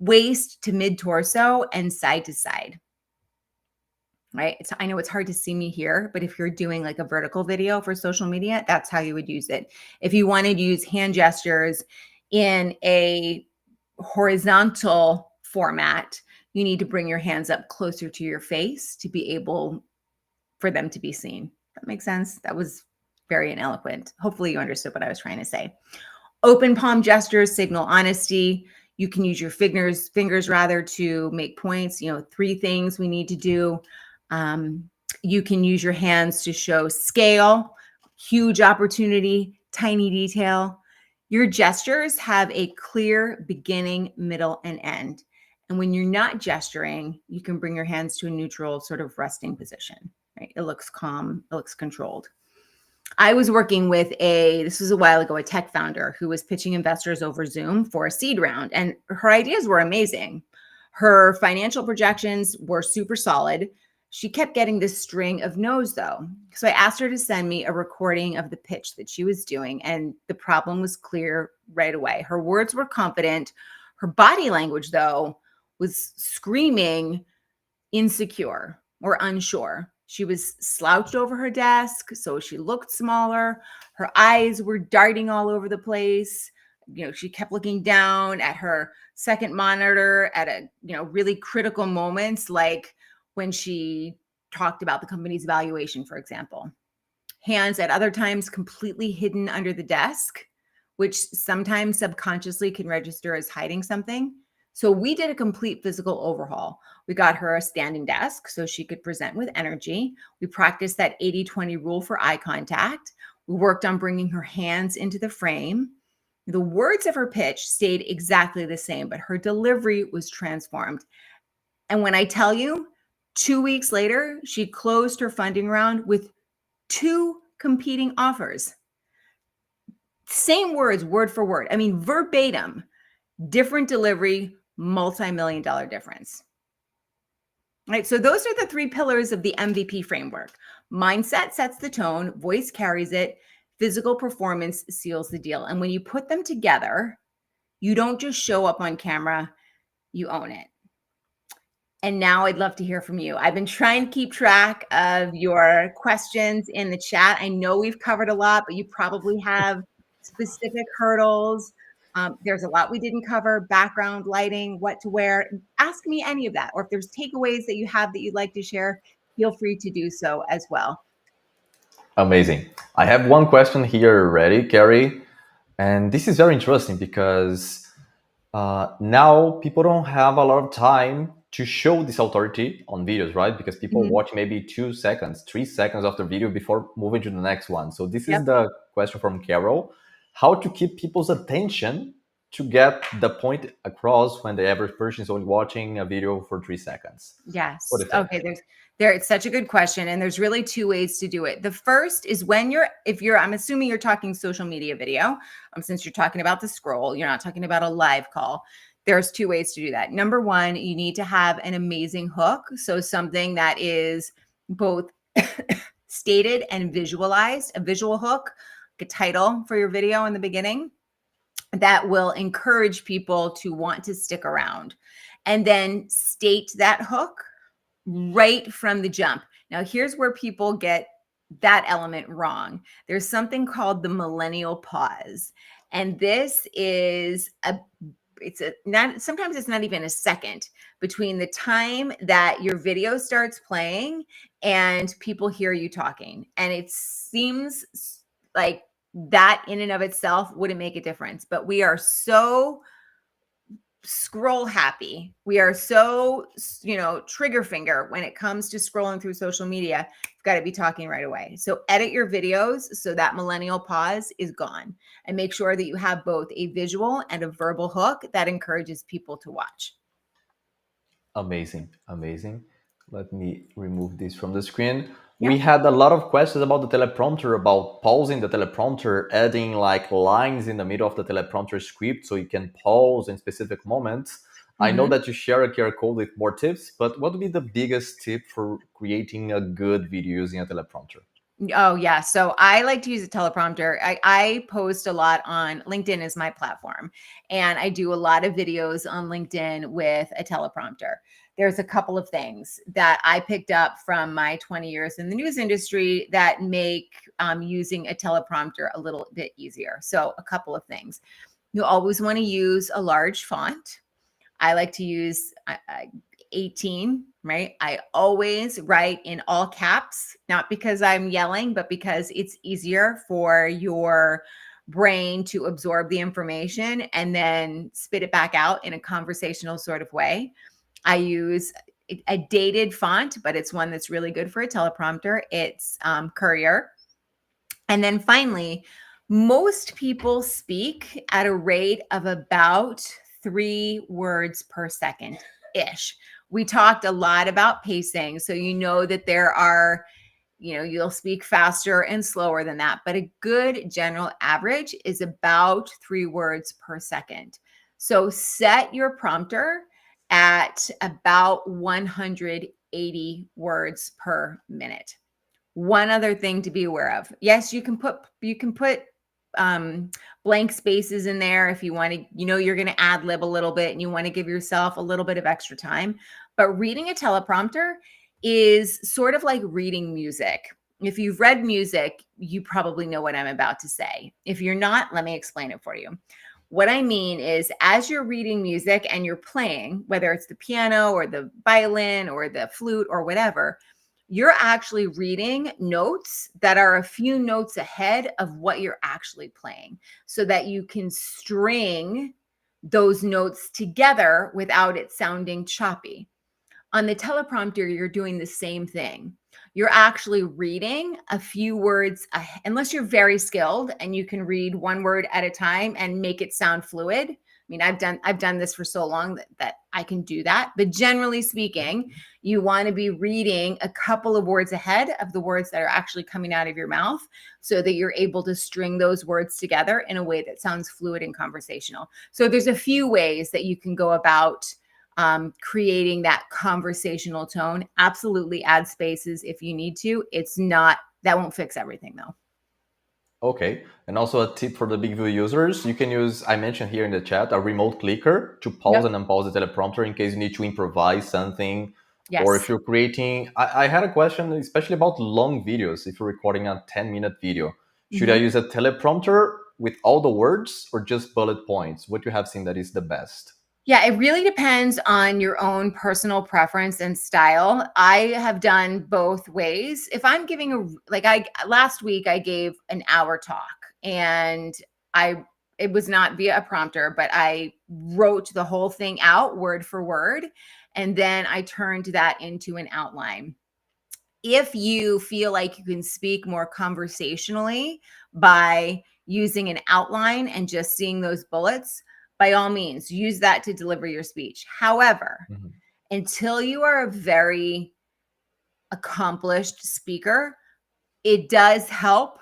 waist to mid torso and side to side. Right? I know it's hard to see me here, but if you're doing like a vertical video for social media, that's how you would use it. If you wanted to use hand gestures in a horizontal format, you need to bring your hands up closer to your face to be able for them to be seen. That makes sense. That was very ineloquent. Hopefully you understood what I was trying to say. Open palm gestures signal honesty. You can use your fingers rather to make points. 3 things we need to do. You can use your hands to show scale, huge opportunity, tiny detail. Your gestures have a clear beginning, middle, and end. And when you're not gesturing, you can bring your hands to a neutral sort of resting position, right? It looks calm, it looks controlled. I was working with this was a while ago, a tech founder who was pitching investors over Zoom for a seed round, and her ideas were amazing. Her financial projections were super solid. She kept getting this string of no's though. So I asked her to send me a recording of the pitch that she was doing, and the problem was clear right away. Her words were confident. Her body language though was screaming insecure or unsure. She was slouched over her desk, so she looked smaller. Her eyes were darting all over the place. She kept looking down at her second monitor at really critical moments, like when she talked about the company's valuation, for example. Hands at other times completely hidden under the desk, which sometimes subconsciously can register as hiding something. So we did a complete physical overhaul. We got her a standing desk so she could present with energy. We practiced that 80-20 rule for eye contact. We worked on bringing her hands into the frame. The words of her pitch stayed exactly the same, but her delivery was transformed. And when I tell you, 2 weeks later, she closed her funding round with 2 competing offers. Same words, word for word. I mean, verbatim, different delivery, multi-million-dollar difference. Right. So those are the 3 pillars of the MVP framework. Mindset sets the tone, voice carries it, physical performance seals the deal. And when you put them together, you don't just show up on camera, you own it. And now I'd love to hear from you. I've been trying to keep track of your questions in the chat. I know we've covered a lot, but you probably have specific hurdles. There's a lot we didn't cover: background, lighting, what to wear. Ask me any of that. Or if there's takeaways that you have that you'd like to share, feel free to do so as well. Amazing. I have one question here ready, Carrie. And this is very interesting because now people don't have a lot of time to show this authority on videos, right? Because people watch maybe 2 seconds, 3 seconds of the video before moving to the next one. So this is the question from Carol: how to keep people's attention to get the point across when the average person is only watching a video for 3 seconds? Yes. Okay. It's such a good question. And there's really 2 ways to do it. The first is I'm assuming you're talking social media video. Since you're talking about the scroll, you're not talking about a live call. There's 2 ways to do that. Number 1, you need to have an amazing hook. So something that is both stated and visualized, a visual hook, a title for your video in the beginning that will encourage people to want to stick around. And then state that hook right from the jump. Now, here's where people get that element wrong. There's something called the millennial pause. And this is sometimes it's not even a second between the time that your video starts playing and people hear you talking. And it seems like that in and of itself wouldn't make a difference, but we are so scroll happy. We are so, trigger finger when it comes to scrolling through social media. You've got to be talking right away. So edit your videos so that millennial pause is gone, and make sure that you have both a visual and a verbal hook that encourages people to watch. Amazing. Let me remove this from the screen. We had a lot of questions about the teleprompter, about pausing the teleprompter, adding like lines in the middle of the teleprompter script so you can pause in specific moments. I know that you share a QR code with more tips, but what would be the biggest tip for creating a good video using a teleprompter? Oh, yeah. So I like to use a teleprompter. I post a lot on LinkedIn is my platform, and I do a lot of videos on LinkedIn with a teleprompter. There's a couple of things that I picked up from my 20 years in the news industry that make using a teleprompter a little bit easier. So a couple of things. You always want to use a large font. I like to use 18, right? I always write in all caps, not because I'm yelling, but because it's easier for your brain to absorb the information and then spit it back out in a conversational sort of way. I use a dated font, but it's one that's really good for a teleprompter. It's Courier. And then finally, most people speak at a rate of about 3 words per second ish. We talked a lot about pacing. So you know that there are, you'll speak faster and slower than that, but a good general average is about 3 words per second. So set your prompter at about 180 words per minute. One other thing to be aware of. Yes, you can put blank spaces in there if you want to, you're going to ad lib a little bit and you want to give yourself a little bit of extra time. But reading a teleprompter is sort of like reading music. If you've read music, you probably know what I'm about to say. If you're not, let me explain it for you. What I mean is, as you're reading music and you're playing, whether it's the piano or the violin or the flute or whatever, you're actually reading notes that are a few notes ahead of what you're actually playing so that you can string those notes together without it sounding choppy. On the teleprompter, you're doing the same thing. You're actually reading a few words, unless you're very skilled and you can read one word at a time and make it sound fluid. I mean, I've done this for so long that I can do that. But generally speaking, you want to be reading a couple of words ahead of the words that are actually coming out of your mouth so that you're able to string those words together in a way that sounds fluid and conversational. So there's a few ways that you can go about creating that conversational tone. Absolutely add spaces if you need to. That won't fix everything though. Okay. And also a tip for the BigView users, you can use, I mentioned here in the chat, a remote clicker to pause and unpause the teleprompter in case you need to improvise something. Yes. Or if you're creating, I had a question, especially about long videos. If you're recording a 10-minute video, should I use a teleprompter with all the words or just bullet points? What you have seen that is the best? Yeah, it really depends on your own personal preference and style. I have done both ways. If I'm giving last week I gave an hour talk and it was not via a prompter, but I wrote the whole thing out word for word. And then I turned that into an outline. If you feel like you can speak more conversationally by using an outline and just seeing those bullets, by all means, use that to deliver your speech. However, until you are a very accomplished speaker, it does help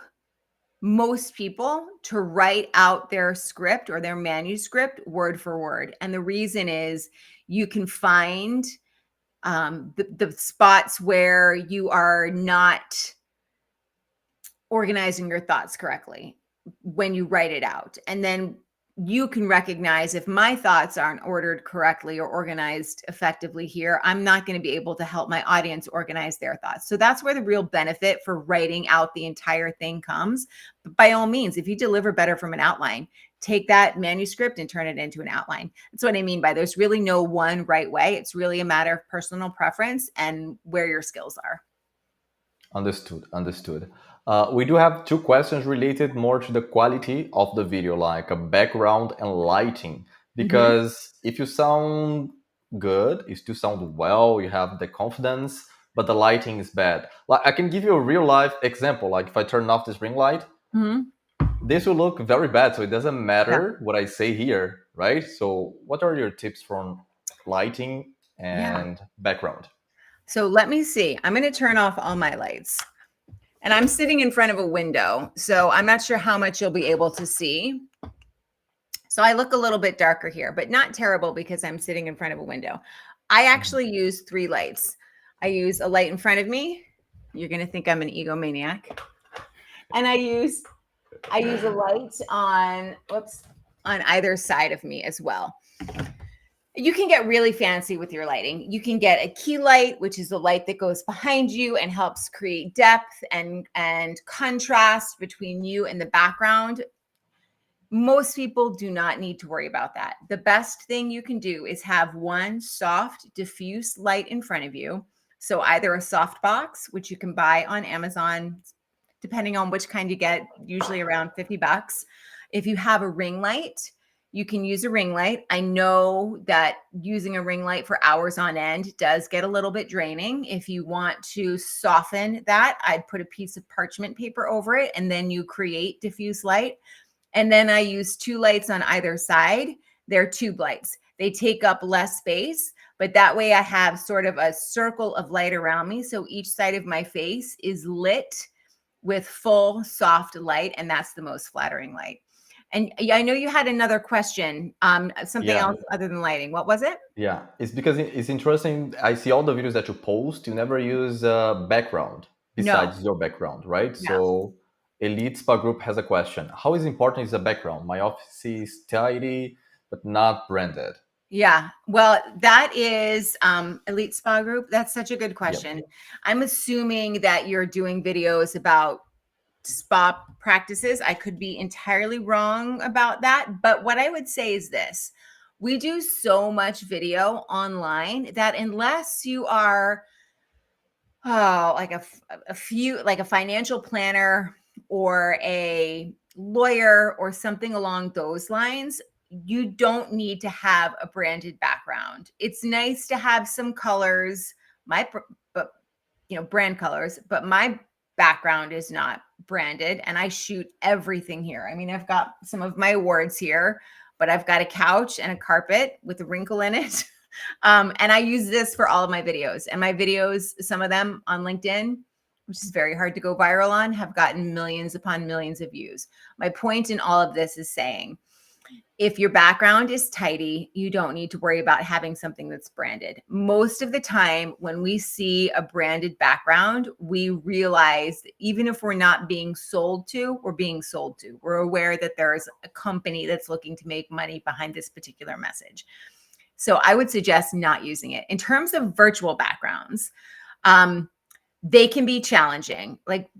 most people to write out their script or their manuscript word for word. And the reason is you can find the spots where you are not organizing your thoughts correctly when you write it out. And then you can recognize if my thoughts aren't ordered correctly or organized effectively here, I'm not going to be able to help my audience organize their thoughts. So that's where the real benefit for writing out the entire thing comes. But by all means, if you deliver better from an outline, take that manuscript and turn it into an outline. That's what I mean by there's really no one right way. It's really a matter of personal preference and where your skills are. Understood. We do have 2 questions related more to the quality of the video, like a background and lighting. Because if you sound good, you still sound well, you have the confidence, but the lighting is bad. Like I can give you a real life example. Like if I turn off this ring light, this will look very bad. So it doesn't matter what I say here, right? So what are your tips from lighting and background? So let me see. I'm going to turn off all my lights. And I'm sitting in front of a window, so I'm not sure how much you'll be able to see. So I look a little bit darker here, but not terrible because I'm sitting in front of a window. I actually use 3 lights. I use a light in front of me. You're going to think I'm an egomaniac. And I use a light on either side of me as well. You can get really fancy with your lighting. You can get a key light, which is the light that goes behind you and helps create depth and contrast between you and the background. Most people do not need to worry about that. The best thing you can do is have one soft, diffuse light in front of you. So either a soft box, which you can buy on Amazon, depending on which kind you get, usually around 50 bucks. If you have a ring light, you can use a ring light. I know that using a ring light for hours on end does get a little bit draining. If you want to soften that, I'd put a piece of parchment paper over it and then you create diffuse light. And then I use two lights on either side. They're tube lights. They take up less space, but that way I have sort of a circle of light around me. So each side of my face is lit with full soft light, and that's the most flattering light. And I know you had another question, something Yeah. else other than lighting. What was it? Yeah, it's because it's interesting. I see all the videos that you post. You never use a background No, besides your background, right? no. So, Elite Spa Group has a question. How is important is a background? My office is tidy, but not branded. Yeah. Well, that is Elite Spa Group. That's such a good Yep. question. I'm assuming that you're doing videos about spa practices. I could be entirely wrong about that. But what I would say is this: we do so much video online that unless you are, like like a financial planner or a lawyer or something along those lines, you don't need to have a branded background. It's nice to have some colors, but brand colors, but my background is not branded and I shoot everything here. I mean, I've got some of my awards here, but I've got a couch and a carpet with a wrinkle in it. And I use this for all of my videos. And my videos, some of them on LinkedIn, which is very hard to go viral on, have gotten millions upon millions of views. My point in all of this is saying, if your background is tidy, you don't need to worry about having something that's branded. Most of the time, when we see a branded background, we realize that even if we're not being sold to, we're being sold to. We're aware that there's a company that's looking to make money behind this particular message. So I would suggest not using it. In terms of virtual backgrounds, they can be challenging. Like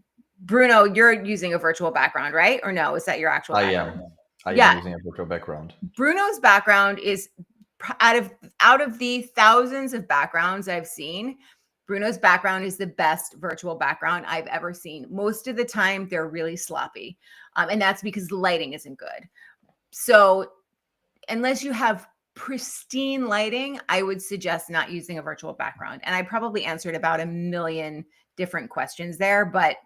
Bruno, you're using a virtual background, right? Or no, is that your actual I background? am. I am Yeah. using a virtual background. Bruno's background is out of the thousands of backgrounds I've seen, Bruno's background is the best virtual background I've ever seen. Most of the time, they're really sloppy. And that's because the lighting isn't good. So unless you have pristine lighting, I would suggest not using a virtual background. And I probably answered about a million different questions there, but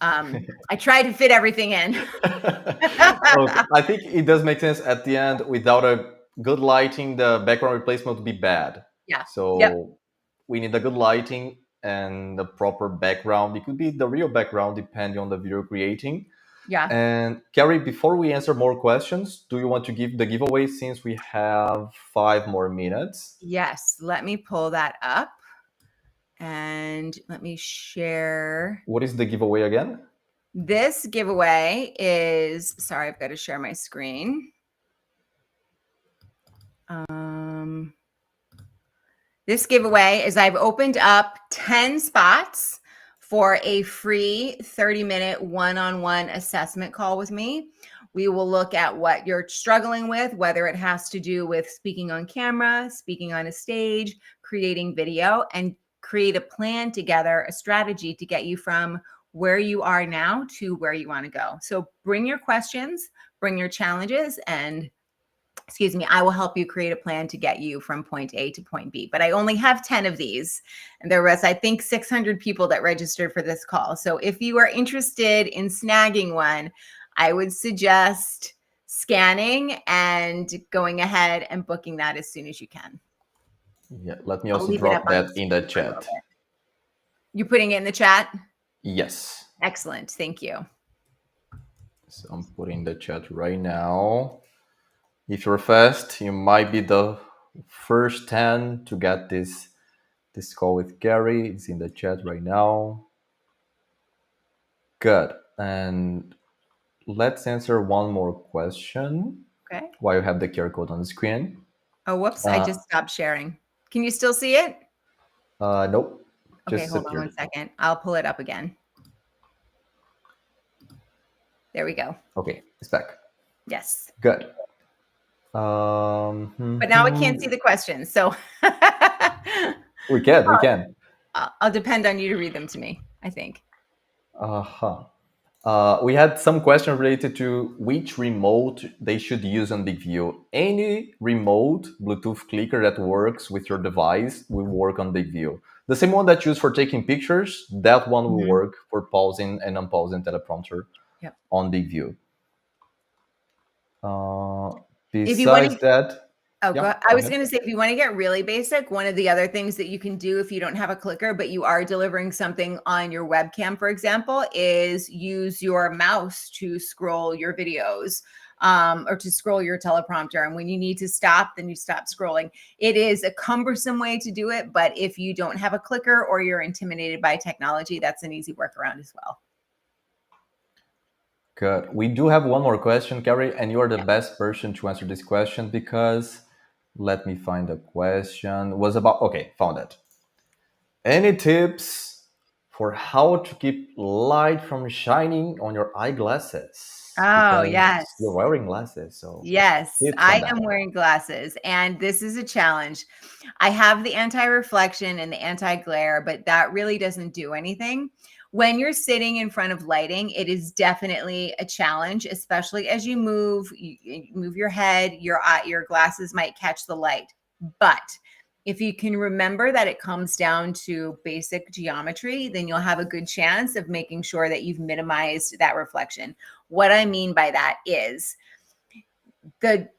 I tried to fit everything in. Okay. I think it does make sense at the end. Without a good lighting, the background replacement would be bad. Yeah. So Yep. we need a good lighting and the proper background. It could be the real background depending on the video creating. Yeah. And Carrie, before we answer more questions, do you want to give the giveaway since we have 5 more minutes? Yes. Let me pull that up and let me share. What is the giveaway again? This giveaway is, sorry, I've got to share my screen. This giveaway is I've opened up 10 spots for a free 30-minute one-on-one assessment call with me. We will look at what you're struggling with, whether it has to do with speaking on camera, speaking on a stage, creating video, and create a plan together, a strategy to get you from where you are now to where you want to go. So bring your questions, bring your challenges, and I will help you create a plan to get you from point A to point B. But I only have 10 of these. And there was, I think, 600 people that registered for this call. So if you are interested in snagging one, I would suggest scanning and going ahead and booking that as soon as you can. Yeah, let me also drop that in the chat. You're putting it in the chat? Yes. Excellent. Thank you. So I'm putting the chat right now. If you're fast, you might be the first 10 to get this call with Gary. It's in the chat right now. Good. And let's answer one more question. Okay. While you have the QR code on the screen. Oh, whoops. I just stopped sharing. Can you still see it? Nope. Okay, hold on 1 second. I'll pull it up again. There we go. Okay, it's back. Yes. Good. But now I can't see the questions. So We can, we can. I'll depend on you to read them to me, I think. Uh-huh. We had some questions related to which remote they should use on BigView. Any remote Bluetooth clicker that works with your device will work on BigView. The same one that you use for taking pictures, that one will Mhm. work for pausing and unpausing teleprompter Yep. on BigView. If you want Besides to, that, oh, yeah, I go was ahead. going to say, if you want to get really basic, one of the other things that you can do if you don't have a clicker, but you are delivering something on your webcam, for example, is use your mouse to scroll your videos. Or to scroll your teleprompter. And when you need to stop, then you stop scrolling. It is a cumbersome way to do it, but if you don't have a clicker or you're intimidated by technology, that's an easy workaround as well. Good. We do have one more question, Carrie, and you are the Yeah. best person to answer this question because let me find the question. Was about okay, found it. Any tips for how to keep light from shining on your eyeglasses? Oh, Because you're yes. wearing glasses, so Yes, tips on I that. am wearing glasses, and this is a challenge. I have the anti-reflection and the anti-glare, but that really doesn't do anything. When you're sitting in front of lighting, it is definitely a challenge, especially as you move, you move your head, your glasses might catch the light. But if you can remember that it comes down to basic geometry, then you'll have a good chance of making sure that you've minimized that reflection. What I mean by that is the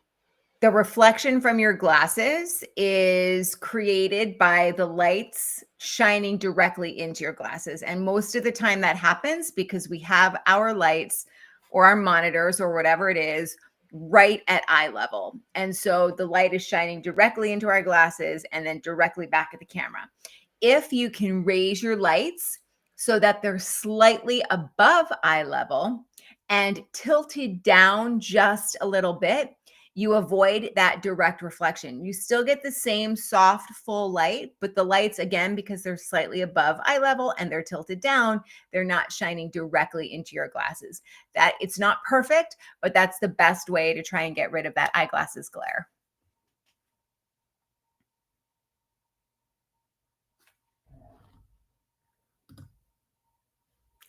reflection from your glasses is created by the lights shining directly into your glasses. And most of the time that happens because we have our lights or our monitors or whatever it is right at eye level. And so the light is shining directly into our glasses and then directly back at the camera. If you can raise your lights so that they're slightly above eye level and tilted down just a little bit, you avoid that direct reflection. You still get the same soft, full light, but the lights, again, because they're slightly above eye level and they're tilted down, they're not shining directly into your glasses. That it's not perfect, but that's the best way to try and get rid of that eyeglasses glare.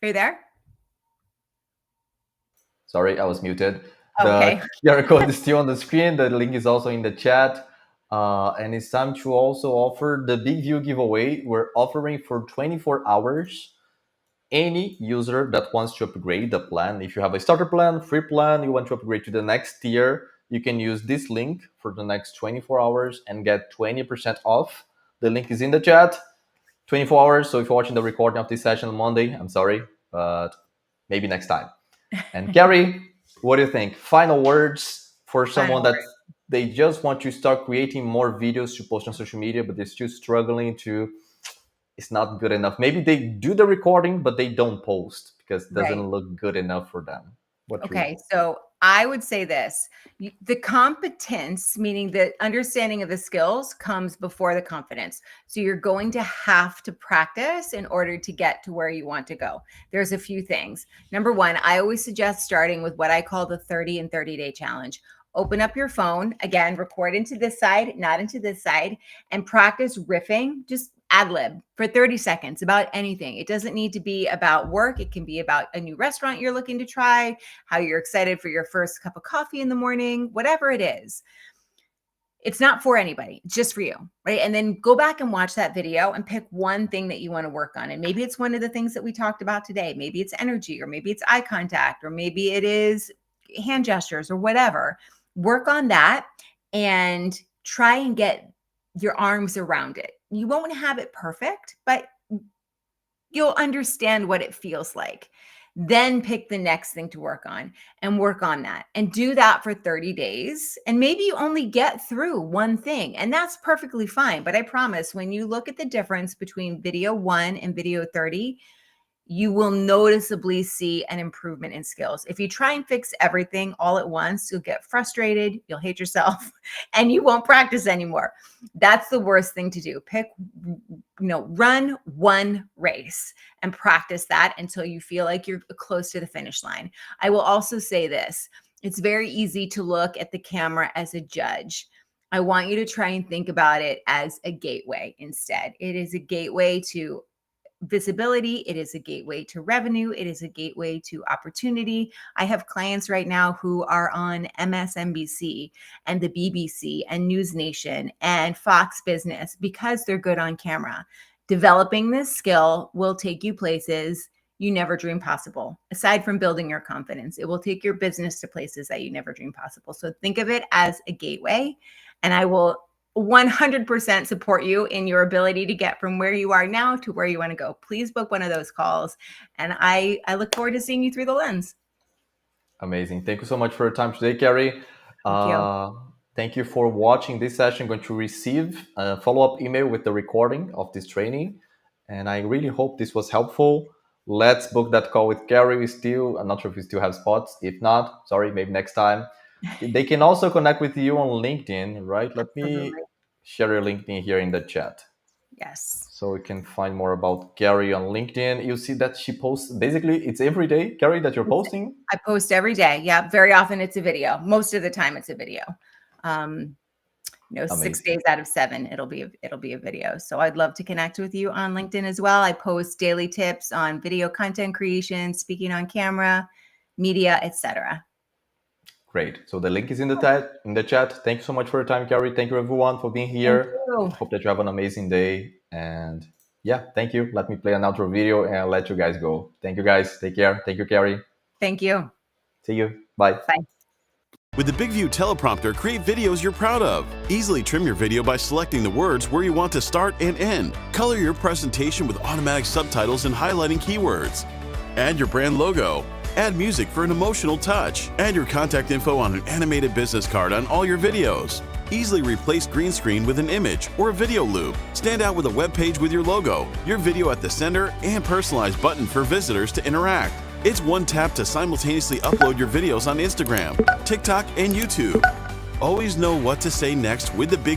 Are you there? Sorry, I was muted. Okay. The QR code is still on the screen. The link is also in the chat. And it's time to also offer the Big View giveaway. We're offering for 24 hours. Any user that wants to upgrade the plan, if you have a starter plan, free plan, you want to upgrade to the next tier, you can use this link for the next 24 hours and get 20% off. The link is in the chat. 24 hours. So if you're watching the recording of this session on Monday, I'm sorry, but maybe next time. And Carrie, what do you think? Final words for someone Final that word. they just want to start creating more videos to post on social media, but they're still struggling to, it's not good enough. Maybe they do the recording, but they don't post because it doesn't Right. look good enough for them. What you Okay, so I would say this. The competence, meaning the understanding of the skills, comes before the confidence. So you're going to have to practice in order to get to where you want to go. There's a few things. Number one, I always suggest starting with what I call the 30 and 30-day challenge. Open up your phone, again, record into this side, not into this side, and practice riffing. Just ad lib for 30 seconds about anything. It doesn't need to be about work. It can be about a new restaurant you're looking to try, how you're excited for your first cup of coffee in the morning, whatever it is. It's not for anybody, it's just for you, right? And then go back and watch that video and pick one thing that you want to work on. And maybe it's one of the things that we talked about today. Maybe it's energy, or maybe it's eye contact, or maybe it is hand gestures or whatever. Work on that and try and get your arms around it. You won't have it perfect, but you'll understand what it feels like. Then pick the next thing to work on and work on that and do that for 30 days. And maybe you only get through one thing, and that's perfectly fine. But I promise when you look at the difference between video 1 and video 30, you will noticeably see an improvement in skills. If you try and fix everything all at once, you'll get frustrated, you'll hate yourself, and you won't practice anymore. That's the worst thing to do. Run one race and practice that until you feel like you're close to the finish line. I will also say this. It's very easy to look at the camera as a judge. I want you to try and think about it as a gateway instead. It is a gateway to visibility. It is a gateway to revenue. It is a gateway to opportunity. I have clients right now who are on MSNBC and the BBC and News Nation and Fox Business because they're good on camera. Developing this skill will take you places you never dreamed possible. Aside from building your confidence, it will take your business to places that you never dreamed possible. So think of it as a gateway, and I will 100% support you in your ability to get from where you are now to where you want to go. Please book one of those calls. And I look forward to seeing you through the lens. Amazing. Thank you so much for your time today, Carrie. Thank you for watching this session. I'm going to receive a follow-up email with the recording of this training. And I really hope this was helpful. Let's book that call with Carrie. I'm not sure if we still have spots. If not, sorry, maybe next time. They can also connect with you on LinkedIn, right? Let me share your LinkedIn here in the chat. Yes. So you can find more about Carrie on LinkedIn. You see that she posts, basically it's every day, Carrie, that you're posting? I post every day. Yeah, very often it's a video. Most of the time it's a video. 6 days out of 7, it'll be a video. So I'd love to connect with you on LinkedIn as well. I post daily tips on video content creation, speaking on camera, media, etc. Great. So the link is in the chat. Thank you so much for your time, Carrie. Thank you everyone for being here. Hope that you have an amazing day. And yeah, thank you. Let me play an outro video and I'll let you guys go. Thank you guys. Take care. Thank you, Carrie. Thank you. See you. Bye. Bye. With the BigView teleprompter, create videos you're proud of. Easily trim your video by selecting the words where you want to start and end. Color your presentation with automatic subtitles and highlighting keywords. Add your brand logo. Add music for an emotional touch. Add your contact info on an animated business card on all your videos. Easily replace green screen with an image or a video loop. Stand out with a web page with your logo, your video at the center, and personalized button for visitors to interact. It's one tap to simultaneously upload your videos on Instagram, TikTok, and YouTube. Always know what to say next with the Big